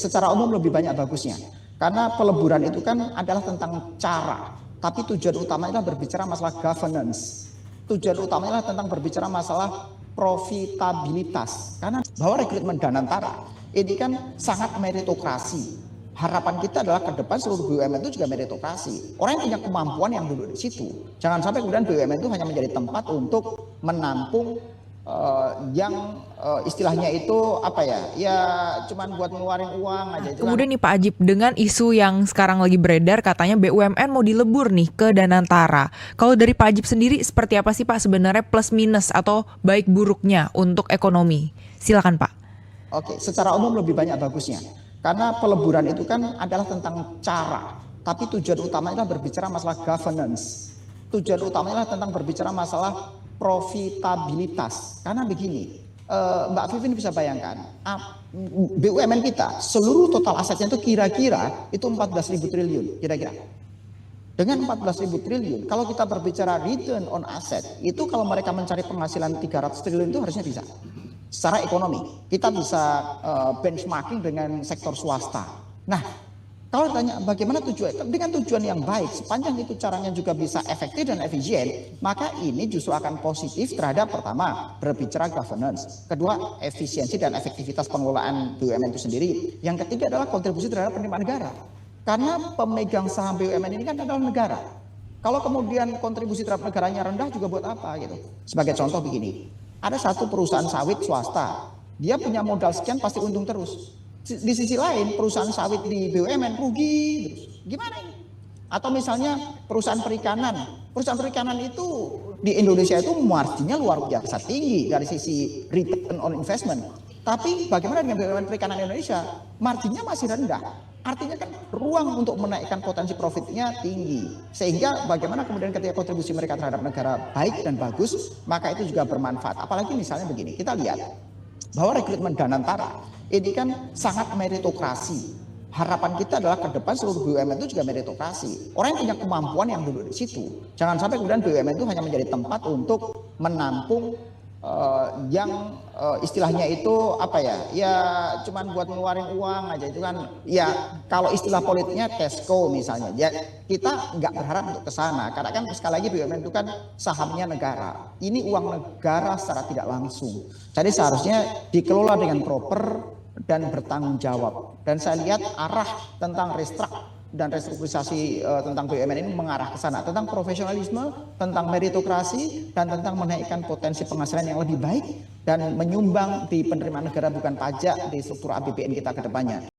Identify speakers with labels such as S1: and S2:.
S1: Secara umum lebih banyak bagusnya. Karena peleburan itu kan adalah tentang cara, tapi tujuan utamanya adalah berbicara masalah governance. Tujuan utamanya adalah tentang berbicara masalah profitabilitas. Karena bahwa rekrutmen Danantara ini kan sangat meritokrasi. Harapan kita adalah ke depan seluruh BUMN itu juga meritokrasi. Orang yang punya kemampuan yang duduk di situ. Jangan sampai kemudian BUMN itu hanya menjadi tempat untuk menampung yang istilahnya itu apa ya cuman buat ngeluarin uang aja. Itu
S2: Kemudian nih Pak Ajib, dengan isu yang sekarang lagi beredar katanya BUMN mau dilebur nih ke Danantara. Kalau dari Pak Ajib sendiri seperti apa sih Pak sebenarnya plus minus atau baik buruknya untuk ekonomi? Silakan Pak.
S1: Oke, secara umum lebih banyak bagusnya. Karena peleburan itu kan adalah tentang cara, tapi tujuan utamanya adalah berbicara masalah governance. Tujuan utamanya adalah tentang berbicara masalah profitabilitas. Karena begini, Mbak Vivin bisa bayangkan, BUMN kita seluruh total asetnya itu kira-kira itu 14.000 triliun, kira-kira. Dengan 14.000 triliun, kalau kita berbicara return on asset, itu kalau mereka mencari penghasilan 300 triliun itu harusnya bisa. Secara ekonomi, kita bisa benchmarking dengan sektor swasta. Nah, kalau ditanya bagaimana tujuan, dengan tujuan yang baik, sepanjang itu caranya juga bisa efektif dan efisien, maka ini justru akan positif terhadap pertama, berbicara governance. Kedua, efisiensi dan efektivitas pengelolaan BUMN itu sendiri. Yang ketiga adalah kontribusi terhadap penerimaan negara. Karena pemegang saham BUMN ini kan adalah negara. Kalau kemudian kontribusi terhadap negaranya rendah juga buat apa gitu. Sebagai contoh begini, ada satu perusahaan sawit swasta, dia punya modal sekian pasti untung terus. Di sisi lain perusahaan sawit di BUMN rugi terus. Gimana ini? Atau misalnya perusahaan perikanan itu di Indonesia itu marginnya luar biasa tinggi dari sisi return on investment. Tapi bagaimana dengan BUMN perikanan Indonesia? Marginnya masih rendah. Artinya kan ruang untuk menaikkan potensi profitnya tinggi. Sehingga bagaimana kemudian ketika kontribusi mereka terhadap negara baik dan bagus, maka itu juga bermanfaat. Apalagi misalnya begini, kita lihat bahwa rekrutmen Danantara ini kan sangat meritokrasi. Harapan kita adalah ke depan seluruh BUMN itu juga meritokrasi. Orang yang punya kemampuan yang duduk di situ. Jangan sampai kemudian BUMN itu hanya menjadi tempat untuk menampung yang istilahnya itu apa ya cuman buat ngeluarin uang aja. Itu kan ya kalau istilah politiknya Tesco misalnya ya, kita nggak berharap untuk ke sana karena kan sekali lagi BUMN itu kan sahamnya negara, ini uang negara secara tidak langsung, jadi seharusnya dikelola dengan proper dan bertanggung jawab. Dan saya lihat arah tentang dan restrukturisasi tentang BUMN ini mengarah ke sana, tentang profesionalisme, tentang meritokrasi, dan tentang menaikkan potensi penghasilan yang lebih baik dan menyumbang di penerimaan negara bukan pajak di struktur APBN kita ke depannya.